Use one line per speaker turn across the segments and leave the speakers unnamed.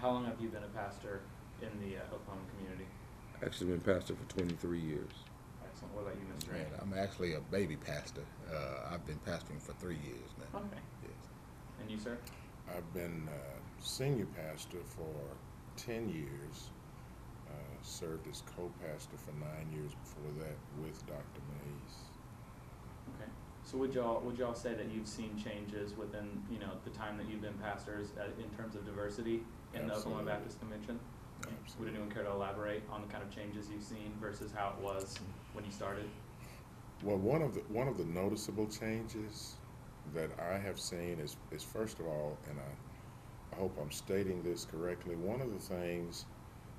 How long have you been a pastor in the Oklahoma community?
Actually been pastor for 23 years.
Excellent. What about you, Mr.
And
Randy?
I'm actually a baby pastor. I've been pastoring for 3 years now.
Okay.
Yes.
And you, sir?
I've been senior pastor for 10 years, served as co-pastor for 9 years before that with Dr. Mays.
Okay. So would y'all say that you've seen changes within the time that you've been pastors in terms of diversity in the Oklahoma
Absolutely.
Baptist Convention? Would
Absolutely.
anyone care to elaborate on the kind of changes you've seen versus how it was when you started?
Well, one of the noticeable changes that I have seen is first of all, and I hope I'm stating this correctly, one of the things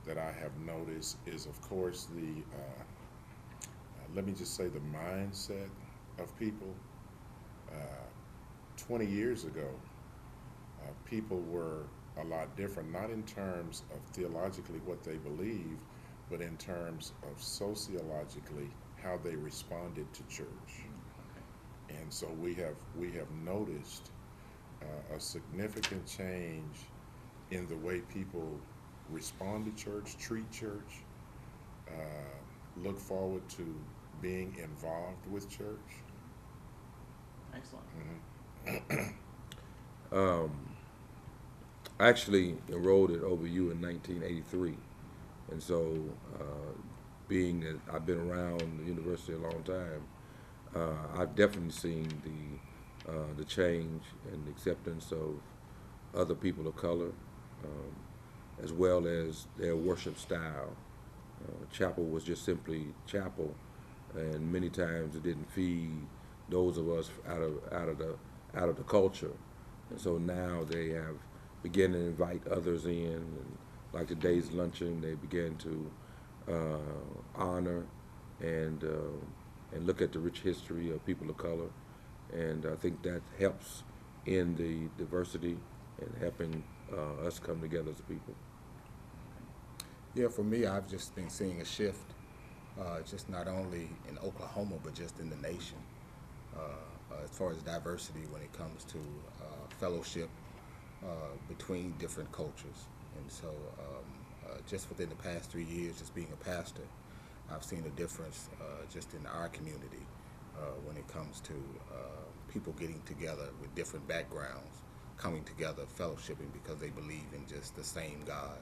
that I have noticed is, of course, let me just say the mindset of people. 20 years ago, people were a lot different, not in terms of theologically what they believed, but in terms of sociologically how they responded to church.
Okay.
And so we have noticed a significant change in the way people respond to church, treat church, look forward to being involved with church.
Excellent.
I actually enrolled at OBU in 1983, and so being that I've been around the university a long time, I've definitely seen the change and the acceptance of other people of color, as well as their worship style. Chapel was just simply chapel, and many times it didn't feed those of us out of the culture. And so now they have begun to invite others in, and like today's luncheon, they began to honor and look at the rich history of people of color, and I think that helps in the diversity and helping us come together as a people.
Yeah, for me, I've just been seeing a shift, just not only in Oklahoma, but just in the nation, as far as diversity when it comes to fellowship between different cultures. And so just within the past 3 years, just being a pastor, I've seen a difference just in our community when it comes to people getting together with different backgrounds, coming together, fellowshipping because they believe in just the same God,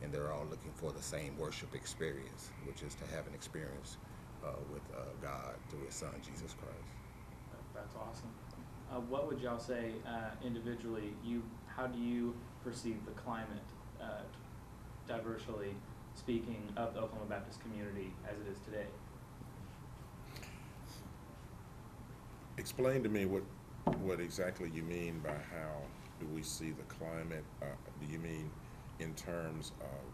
and they're all looking for the same worship experience, which is to have an experience with God through His Son, Jesus Christ.
That's awesome. What would y'all say individually? How do you perceive the climate, diversely speaking, of the Oklahoma Baptist community as it is today?
Explain to me what exactly you mean by how do we see the climate. Do you mean in terms of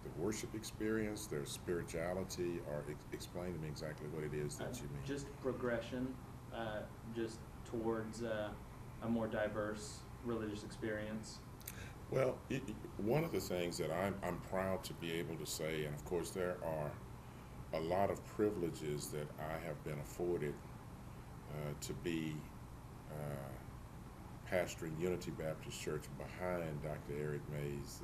the worship experience, their spirituality, or explain to me exactly what it is that you mean?
Just progression, just towards a more diverse religious experience.
Well, one of the things that I'm proud to be able to say, and of course there are a lot of privileges that I have been afforded to be pastoring Unity Baptist Church behind Dr. Eric Mays,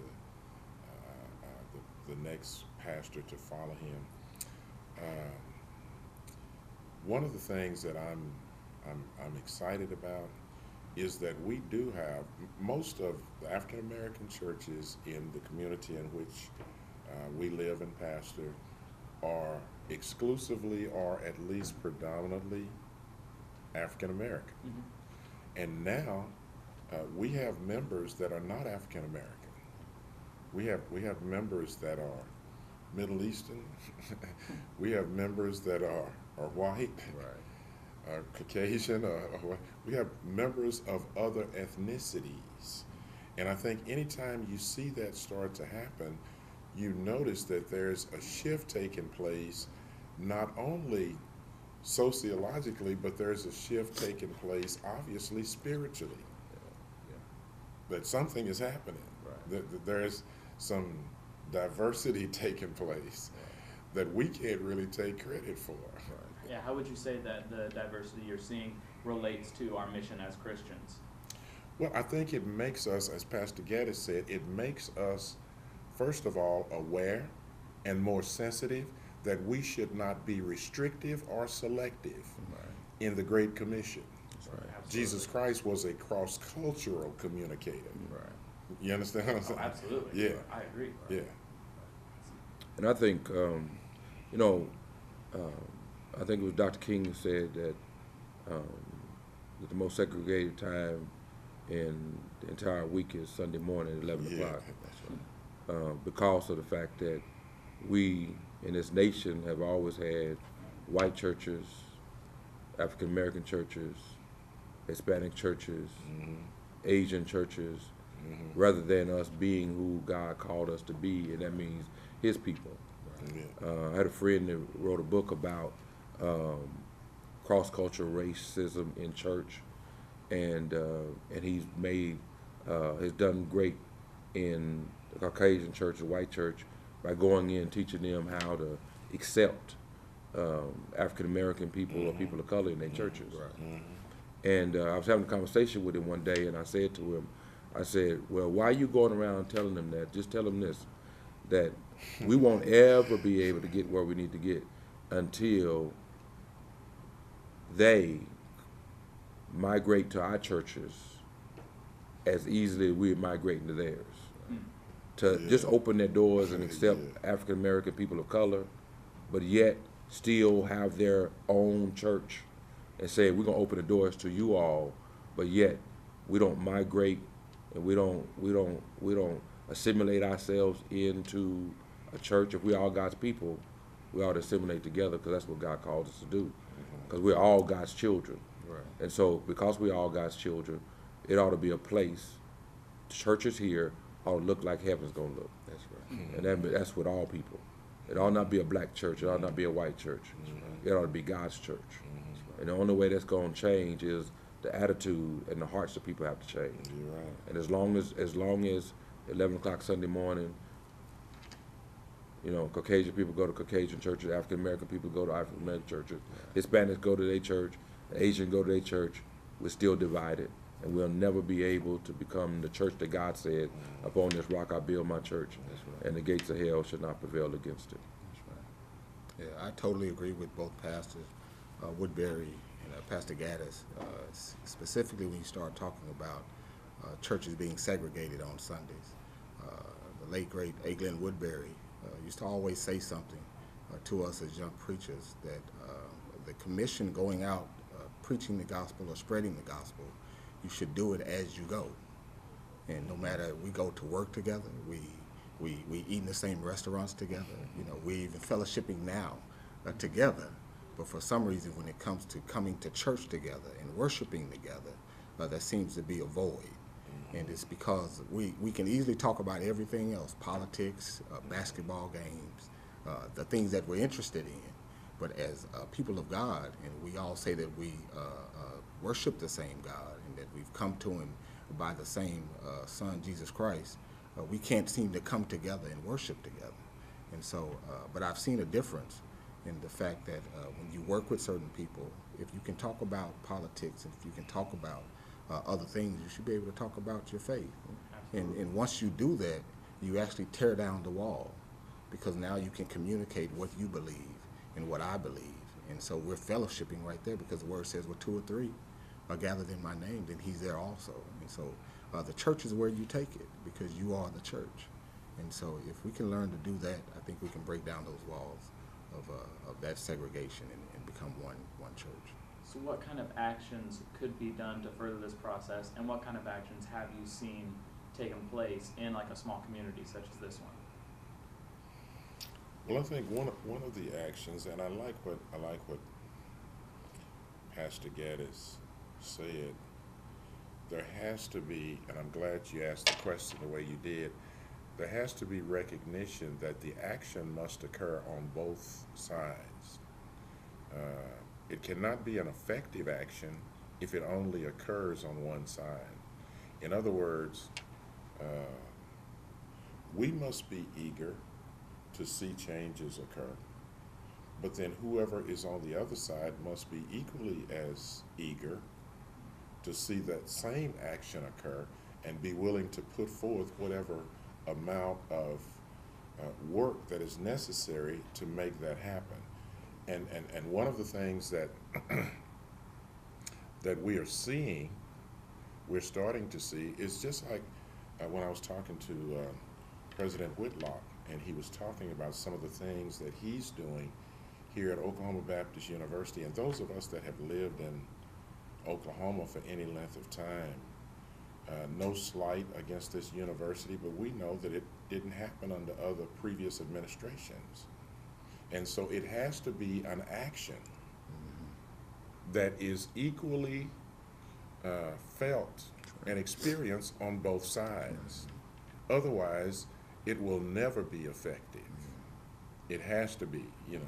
the next pastor to follow him. One of the things that I'm excited about is that we do have most of the African American churches in the community in which we live and pastor are exclusively or at least predominantly African American.
Mm-hmm.
And now we have members that are not African American. We have members that are Middle Eastern. We have members that are white.
Right.
Caucasian, we have members of other ethnicities. And I think anytime you see that start to happen, you notice that there's a shift taking place, not only sociologically, but there's a shift taking place, obviously, spiritually.
Yeah.
That something is happening.
Right.
That there's some diversity taking place that we can't really take credit for.
Right.
Yeah, how would you say that the diversity you're seeing relates to our mission as Christians?
Well, I think it makes us, as Pastor Gaddis said, it makes us, first of all, aware and more sensitive that we should not be restrictive or selective in the Great Commission.
Absolutely.
Jesus Christ was a cross-cultural communicator.
Right.
You understand what I'm saying?
Oh, absolutely.
Yeah.
I agree.
Yeah.
And I think, you know, I think it was Dr. King who said that the most segregated time in the entire week is Sunday morning at 11
Yeah,
o'clock.
that's right.
Because of the fact that we in this nation have always had white churches, African American churches, Hispanic churches, Asian churches, rather than us being who God called us to be, and that means His people.
Yeah.
I had a friend that wrote a book about cross-cultural racism in church, and he's has done great in the Caucasian church, the white church, by going in teaching them how to accept African American people or people of color in their churches.
Right.
And I was having a conversation with him one day, and I said to him, I said, well, why are you going around telling them that? Just tell them this, that we won't ever be able to get where we need to get until they migrate to our churches as easily as we're migrating to theirs. To just open their doors and accept African American people of color, but yet still have their own church and say, we're gonna open the doors to you all, but yet we don't migrate and we don't assimilate ourselves into a church. If we all God's people, we ought to assimilate together, because that's what God calls us to do, because we're all God's children.
Right.
And so because we all God's children, it ought to be a place, churches here ought to look like heaven's gonna look.
That's right.
And that's with all people. It ought not be a black church, it ought not be a white church. It ought to be God's church. And the only way that's gonna change is the attitude and the hearts of people have to change.
You're right.
And as long as 11 o'clock Sunday morning, you know, Caucasian people go to Caucasian churches, African American people go to African American churches, Hispanics go to their church, Asians go to their church, we're still divided. And we'll never be able to become the church that God said, upon this rock I build my church, and the gates of hell should not prevail against it.
That's right. Yeah, I totally agree with both pastors, Woodbury and Pastor Gaddis, specifically when you start talking about churches being segregated on Sundays. The late, great A. Glenn Woodbury used to always say something to us as young preachers, that the commission going out preaching the gospel or spreading the gospel, you should do it as you go. And no matter, we go to work together, we eat in the same restaurants together, you know, we even fellowshipping now together. But for some reason, when it comes to coming to church together and worshiping together, there seems to be a void. And it's because we can easily talk about everything else, politics, basketball games, the things that we're interested in. But as people of God, and we all say that we worship the same God and that we've come to Him by the same Son, Jesus Christ, we can't seem to come together and worship together. And so, but I've seen a difference in the fact that when you work with certain people, if you can talk about politics, if you can talk about other things, you should be able to talk about your faith. And once you do that, you actually tear down the wall, because now you can communicate what you believe and what I believe. And so we're fellowshipping right there, because the word says, where 2 or 3 are gathered in my name, then He's there also. And so the church is where you take it, because you are the church. And so if we can learn to do that, I think we can break down those walls of that segregation and become one church.
So what kind of actions could be done to further this process, and what kind of actions have you seen taken place in like a small community such as this one?
Well, I think one of the actions, and I like what Pastor Gaddis said, there has to be, and I'm glad you asked the question the way you did, there has to be recognition that the action must occur on both sides. It cannot be an effective action if it only occurs on one side. In other words, we must be eager to see changes occur, but then whoever is on the other side must be equally as eager to to see that same action occur and be willing to put forth whatever amount of work that is necessary to make that happen. And one of the things that that we are seeing, we're starting to see, is just like when I was talking to President Whitlock, and he was talking about some of the things that he's doing here at Oklahoma Baptist University. And those of us that have lived in Oklahoma for any length of time, no slight against this university, but we know that it didn't happen under other previous administrations. And so it has to be an action that is equally felt and experienced on both sides. Otherwise, it will never be effective. It has to be, you know.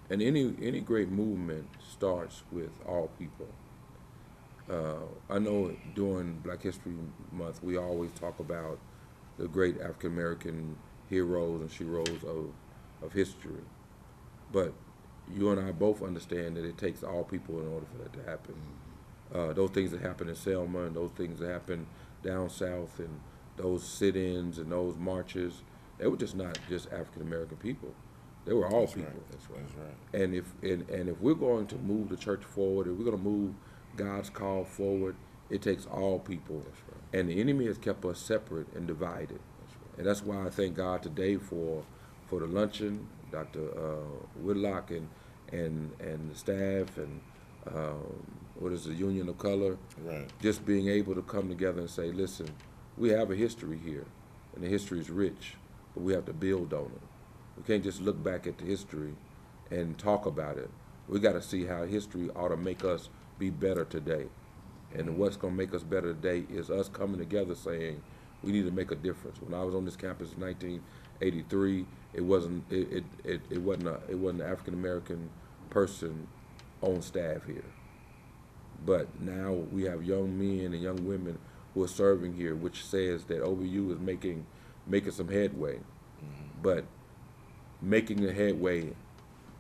And any great movement starts with all people. I know during Black History Month, we always talk about the great African American heroes and sheroes of history. But you and I both understand that it takes all people in order for that to happen. Those things that happen in Selma and those things that happen down south and those sit-ins and those marches, they were just not just African American people. They were all
That's
people.
right. That's right.
And if we're going to move the church forward, if we're going to move God's call forward, it takes all people.
That's right.
And the enemy has kept us separate and divided.
That's right.
And that's why I thank God today for the luncheon, Dr. Whitlock and the staff and what is the Union of Color,
Right.
just being able to come together and say, listen, we have a history here, and the history is rich, but we have to build on it. We can't just look back at the history and talk about it. We got to see how history ought to make us be better today. And what's going to make us better today is us coming together saying we need to make a difference. When I was on this campus in 1983, it wasn't an African American person on staff here. But now we have young men and young women who are serving here, which says that OBU is making some headway. But making the headway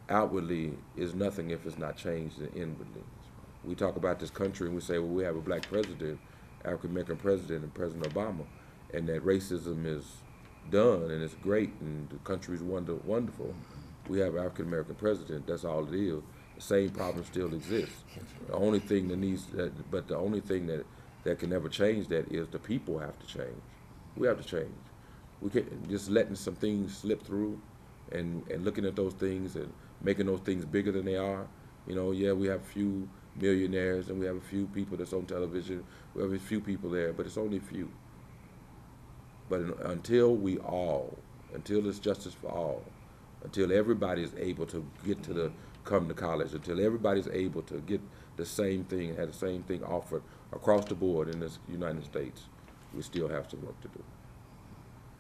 outwardly is nothing if it's not changed inwardly. We talk about this country and we say, well, we have a black president, African American president, and President Obama, and that racism is done and it's great and the country's wonderful. We have an African American president, that's all it is. The same problem still exists. The only thing that can never change that is the people have to change. We have to change. We can't just letting some things slip through and looking at those things and making those things bigger than they are. You know, yeah, we have a few millionaires and we have a few people that's on television. We have a few people there, but it's only a few. But until there's justice for all, until everybody is able to come to college, until everybody's able to get the same thing and have the same thing offered across the board in this United States, we still have some work to do.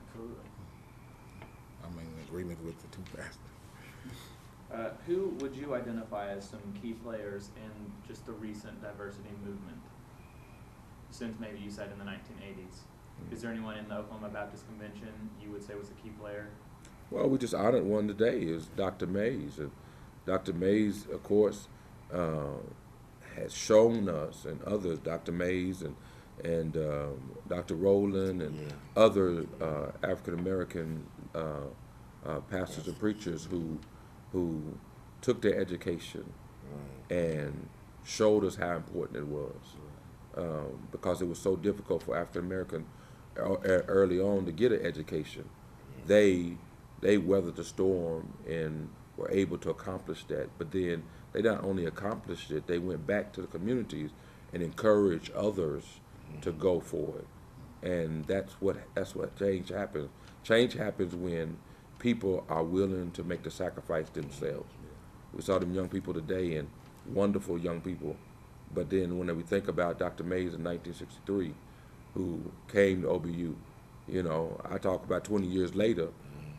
Absolutely.
I'm in agreement with the two pastors.
Who would you identify as some key players in just the recent diversity movement? Since maybe you said in the 1980s. Is there anyone in the Oklahoma Baptist Convention you would say was a key player?
Well, we just honored one today, is Dr. Mays. And Dr. Mays, of course, has shown us and others, Dr. Mays and Dr. Rowland and other African American pastors and preachers who took their education and showed us how important it was, because it was so difficult for African American early on to get an education. They weathered the storm and were able to accomplish that. But then they not only accomplished it, they went back to the communities and encouraged others to go for it. And that's what change happens. Change happens when people are willing to make the sacrifice themselves. We saw them young people today, and wonderful young people. But then when we think about Dr. Mays in 1963, who came to OBU, you know, I talk about 20 years later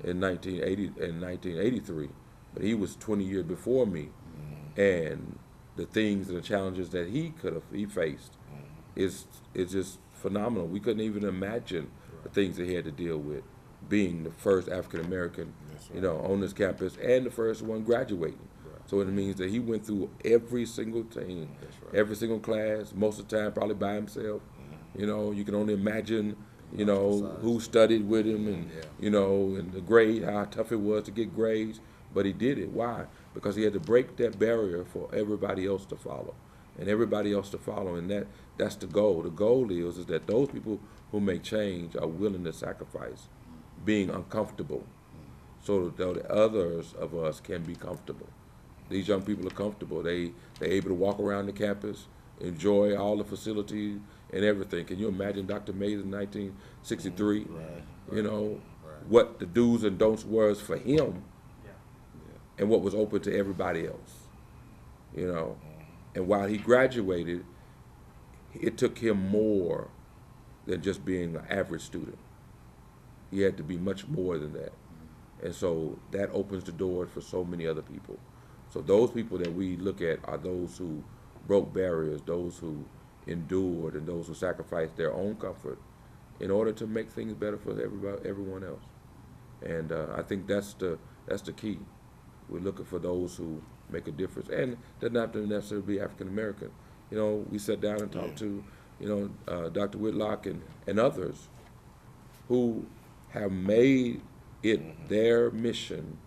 in 1983, but he was 20 years before me, and the things and the challenges that he faced is just phenomenal. We couldn't even imagine the things that he had to deal with, being the first African American, you know, on this campus and the first one graduating. So it means that he went through every single team,
That's right.
every single class, most of the time probably by himself. You know, you can only imagine, you know, who studied with him and,
Yeah.
you know, and the grade, how tough it was to get grades. But he did it. Why? Because he had to break that barrier for everybody else to follow. And everybody else to follow. And that's the goal. The goal is that those people who make change are willing to sacrifice being uncomfortable so that the others of us can be comfortable. These young people are comfortable. They're able to walk around the campus, enjoy all the facilities and everything. Can you imagine Dr. Mays in 1963?
Right.
You know,
Right.
what the do's and don'ts was for him
Yeah.
and what was open to everybody else. You know, and while he graduated, it took him more than just being an average student. He had to be much more than that. And so that opens the door for so many other people. So those people that we look at are those who broke barriers, those who endured, and those who sacrificed their own comfort in order to make things better for everyone else. And I think that's the key. We're looking for those who make a difference, and doesn't have to necessarily be African American. You know, we sat down and talked to, you know, Dr. Whitlock and others who have made it their mission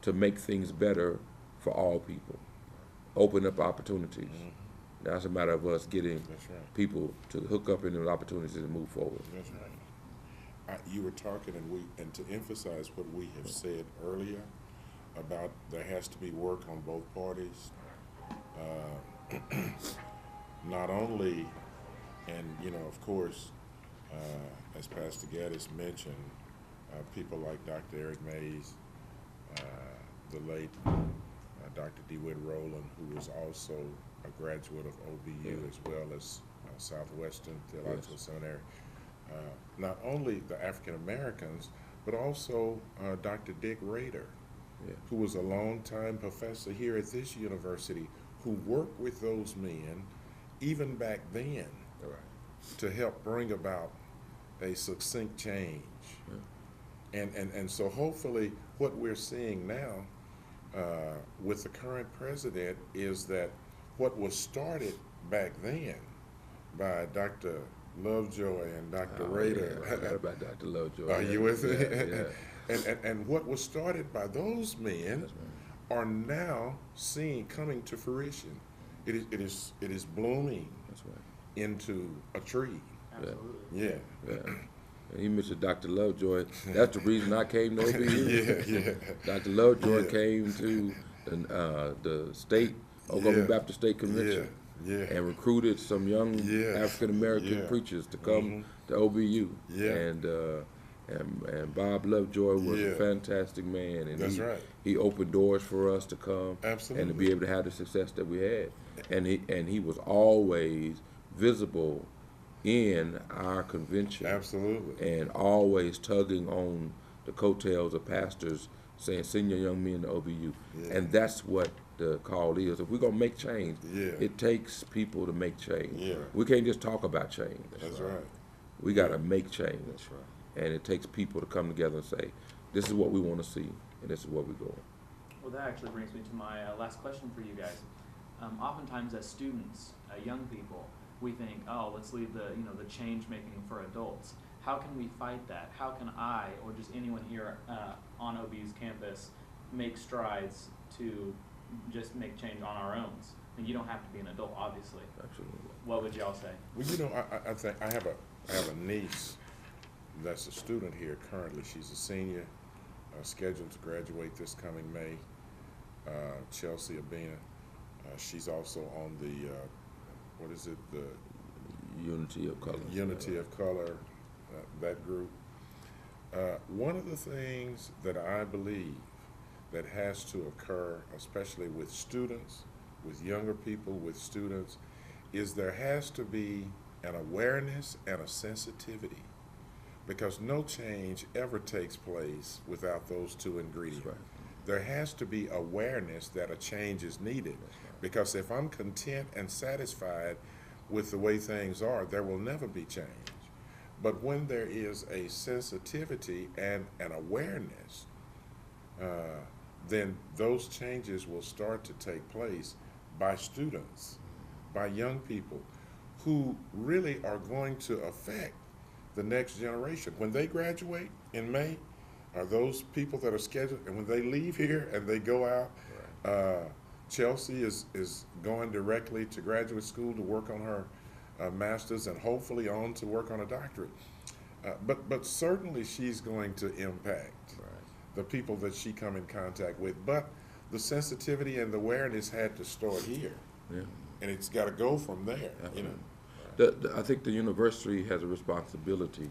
to make things better for all people, open up opportunities. Now it's a matter of us getting
That's right.
people to hook up in those opportunities and move forward.
That's right. You were talking, and to emphasize what we have said earlier about there has to be work on both parties. Not only, and you know, of course, as Pastor Gaddis mentioned, people like Dr. Eric Mays, the late Dr. DeWitt Rowland, who was also a graduate of OBU as well as Southwestern Theological Seminary. Not only the African Americans, but also Dr. Dick Rader, who was a longtime professor here at this university, who worked with those men even back then to help bring about a succinct change. And so hopefully what we're seeing now with the current president is that what was started back then by Dr. Lovejoy and Dr. Rader.
Yeah, I forgot about Dr. Lovejoy.
Are you with it?
Yeah.
And what was started by those men are now coming to fruition. It is blooming
That's right.
into a tree.
Absolutely.
Yeah.
Yeah. And he mentioned Dr. Lovejoy. That's the reason I came to OBU.
Yeah.
Dr. Lovejoy came to the state, Oklahoma Baptist State Convention, and recruited some young African American preachers to come to OBU. And Bob Lovejoy was a fantastic man, and he opened doors for us to come and to be able to have the success that we had. And he was always visible in our convention.
Absolutely.
And always tugging on the coattails of pastors saying, send your young men to OBU. And that's what the call is. If we're going to make change, it takes people to make change. We can't just talk about change.
That's right.
We got to make change.
That's right.
And it takes people to come together and say, this is what we want to see, and this is where we're going.
Well, that actually brings me to my last question for you guys. Oftentimes as students, young people, we think, oh, let's leave the change making for adults. How can we fight that? How can I, or just anyone here on OBU's campus, make strides to just make change on our own? And you don't have to be an adult, obviously.
Absolutely.
What would y'all say?
Well, you know, I think I have a niece that's a student here currently. She's a senior, scheduled to graduate this coming May. Chelsea Abena. She's also on the the
Unity of Color.
Unity of Color, that group. One of the things that I believe that has to occur, especially with students, with younger people, with students, is there has to be an awareness and a sensitivity, because no change ever takes place without those two ingredients.
Right.
There has to be awareness that a change is needed, because if I'm content and satisfied with the way things are, there will never be change. But when there is a sensitivity and an awareness, then those changes will start to take place by students, by young people who really are going to affect the next generation. When they graduate in May, are those people that are scheduled, and when they leave here and they go out, Chelsea is going directly to graduate school to work on her master's and hopefully on to work on a doctorate. But certainly she's going to impact the people that she come in contact with. But the sensitivity and the awareness had to start here, and it's got to go from there. You know,
I think the university has a responsibility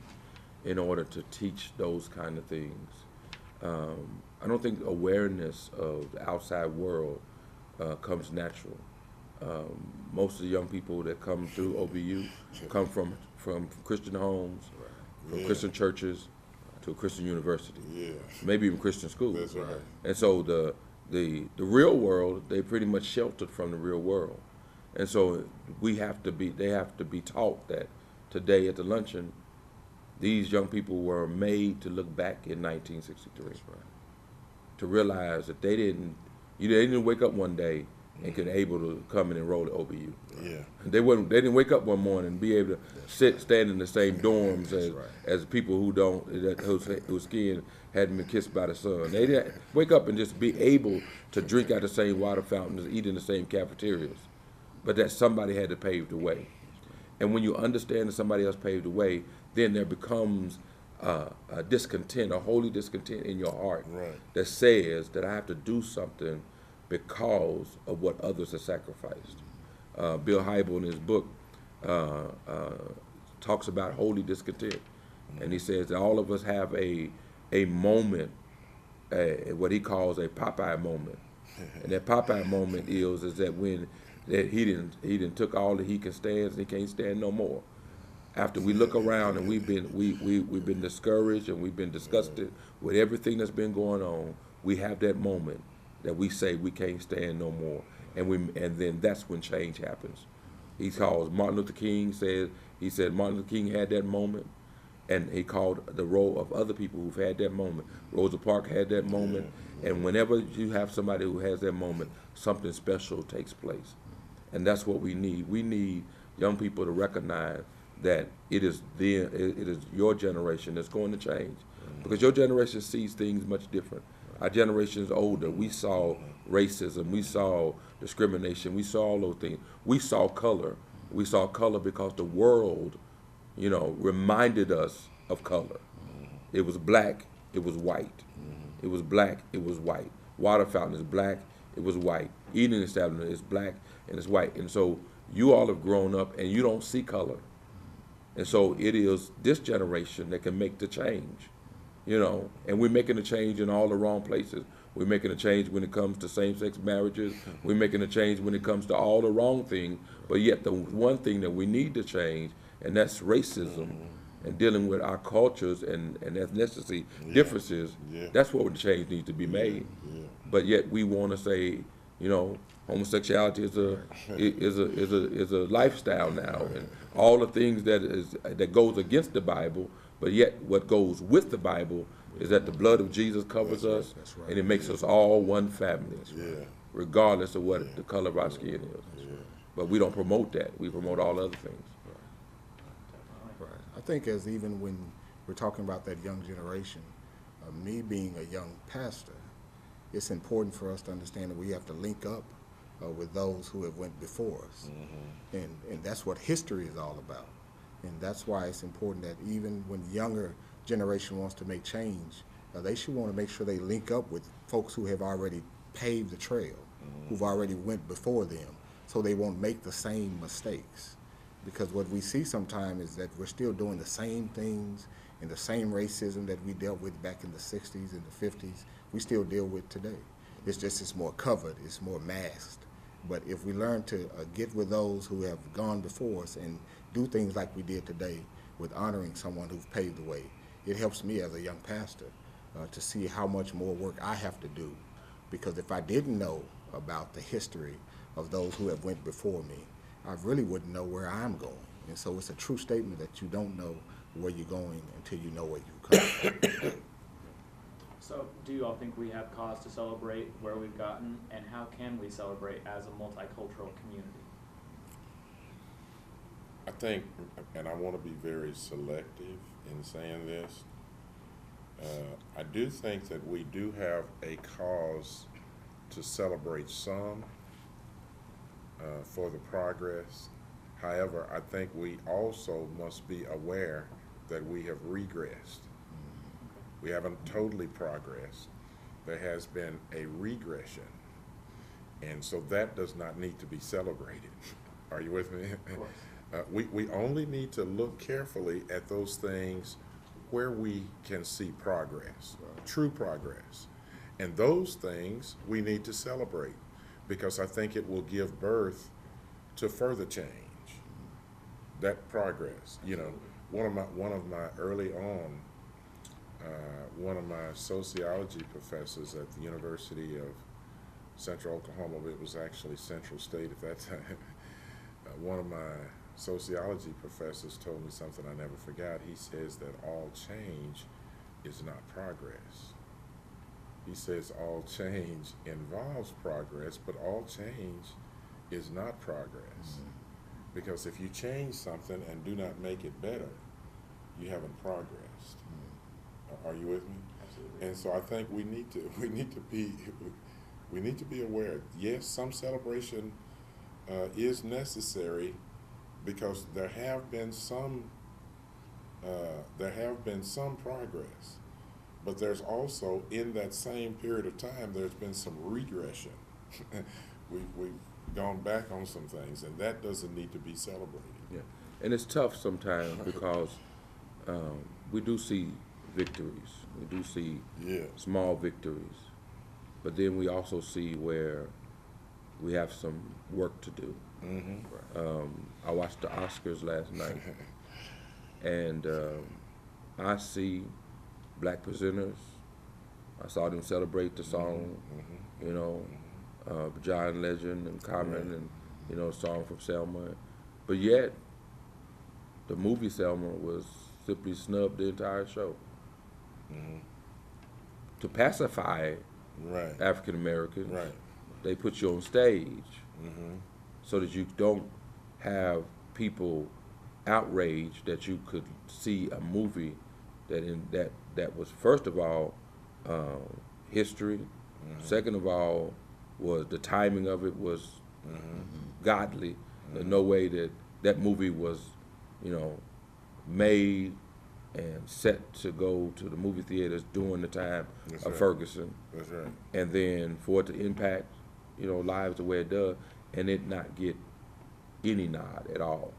in order to teach those kind of things. I don't think awareness of the outside world comes natural. Most of the young people that come through OBU come from Christian homes, from Christian churches to a Christian university, maybe even Christian schools.
That's right.
And so the real world, they pretty much sheltered from the real world. And so they have to be taught that today at the luncheon, these young people were made to look back in 1963, to realize that they didn't wake up one day and could able to come and enroll at OBU. They didn't wake up one morning and be able to stand in the same dorms as people whose skin hadn't been kissed by the sun. They didn't wake up and just be able to drink out the same water fountains, eat in the same cafeterias, but that somebody had to pave the way. And when you understand that somebody else paved the way, then there becomes a discontent, a holy discontent in your heart that says that I have to do something because of what others have sacrificed. Bill Hybel in his book talks about holy discontent, and he says that all of us have a moment, what he calls a Popeye moment, and that Popeye moment is that when he didn't took all that he can stand and he can't stand no more. After we look around and we've been discouraged and we've been disgusted with everything that's been going on, we have that moment that we say we can't stand no more, and then that's when change happens. He calls Martin Luther King said Martin Luther King had that moment, and he called the role of other people who've had that moment. Rosa Parks had that moment, and whenever you have somebody who has that moment, something special takes place, and that's what we need. We need young people to recognize that it is your generation that's going to change, because your generation sees things much different. Our generation is older. We saw racism. We saw discrimination. We saw all those things. We saw color. We saw color because the world, reminded us of color. It was black. It was white. It was black. It was white. Water fountain is black. It was white. Eating establishment is black and it's white. And so you all have grown up and you don't see color. And so it is this generation that can make the change. And we're making a change in all the wrong places. We're making a change when it comes to same-sex marriages. We're making a change when it comes to all the wrong things. But yet the one thing that we need to change, and that's racism and dealing with our cultures and ethnicity differences, that's where the change needs to be made. But yet we want to say, homosexuality is a lifestyle now, and all the things that goes against the Bible. But yet what goes with the Bible is that the blood of Jesus covers us, and it makes us all one family, regardless of what the color of our skin is. But we don't promote that. We promote all other things.
I think even when we're talking about that young generation, me being a young pastor, it's important for us to understand that we have to link up with those who have went before us. And that's what history is all about. And that's why it's important that even when younger generation wants to make change, they should want to make sure they link up with folks who have already paved the trail, who've already went before them, so they won't make the same mistakes. Because what we see sometimes is that we're still doing the same things, and the same racism that we dealt with back in the 60s and the 50s, we still deal with today. It's more covered, it's more masked. But if we learn to get with those who have gone before us and do things like we did today with honoring someone who's paved the way, it helps me as a young pastor to see how much more work I have to do. Because if I didn't know about the history of those who have went before me, I really wouldn't know where I'm going. And so it's a true statement that you don't know where you're going until you know where you come from.
So do do you all think we have cause to celebrate where we've gotten, and how can we celebrate as a multicultural community?
I think, and I want to be very selective in saying this, I do think that we do have a cause to celebrate some for the progress. However, I think we also must be aware that we have regressed. We haven't totally progressed. There has been a regression. And so that does not need to be celebrated. Are you with me?
Of course.
We only need to look carefully at those things where we can see progress, true progress. And those things we need to celebrate, because I think it will give birth to further change. That progress, you know, one of my early on, one of my sociology professors at the University of Central Oklahoma, it was actually Central State at that time, one of my sociology professors told me something I never forgot. He says that all change is not progress. He says all change involves progress, but all change is not progress. Because if you change something and do not make it better, you haven't progressed. Are you with me?
Absolutely.
And so I think we need to be aware. Yes, some celebration is necessary, because there have been some progress, but there's also, in that same period of time, there's been some regression. We've gone back on some things, and that doesn't need to be celebrated.
Yeah, and it's tough sometimes because we do see victories. We do see small victories, but then we also see where we have some work to do. I watched the Oscars last night, and I see black presenters. I saw them celebrate the song, you know, John Legend and Common, and, you know, a song from Selma. But yet, the movie Selma was simply snubbed the entire show. To pacify African Americans, they put you on stage so that you don't have people outraged that you could see a movie that was, first of all, history. Second of all, was the timing of it was godly. There's no way that movie was, you know, made and set to go to the movie theaters during the time of Ferguson.
That's right.
And then for it to impact, you know, lives the way it does, and it not get any nod at all.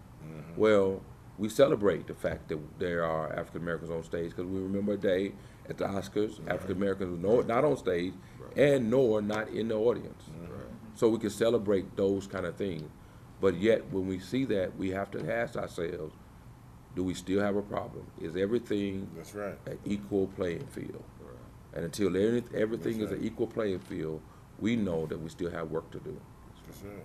Well, we celebrate the fact that there are African Americans on stage, because we remember a day at the Oscars, African Americans were not on stage, and nor not in the audience. So we can celebrate those kind of things. But yet, when we see that, we have to ask ourselves, do we still have a problem? Is everything an equal playing field? And until everything is an equal playing field, we know that we still have work to do.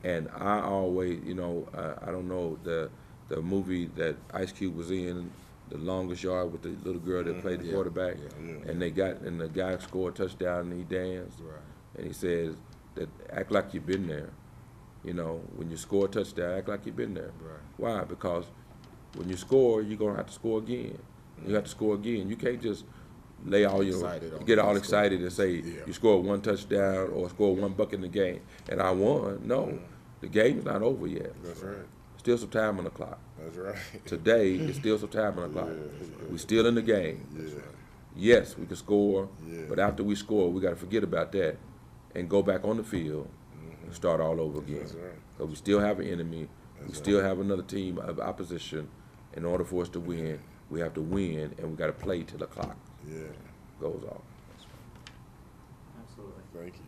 And I always, you know, I don't know, the movie that Ice Cube was in, The Longest Yard, with the little girl that played the quarterback, and the guy scored a touchdown and he danced, and he says that act like you've been there. You know, when you score a touchdown, act like you've been there. Why? Because when you score, you're gonna have to score again. You have to score again. You can't just lay all get all excited and say you scored one touchdown or scored one bucket in the game and I won. No, the game's not over yet.
That's right.
Still some time on the clock.
That's right.
Today is still some time on the clock. We're still in the game. Yes, we can score, but after we score, we got to forget about that and go back on the field and start all over again. Because we still have an enemy. We still have another team of opposition. In order for us to win, we have to win, and we got to play till the clock goes off.
Absolutely.
Thank you.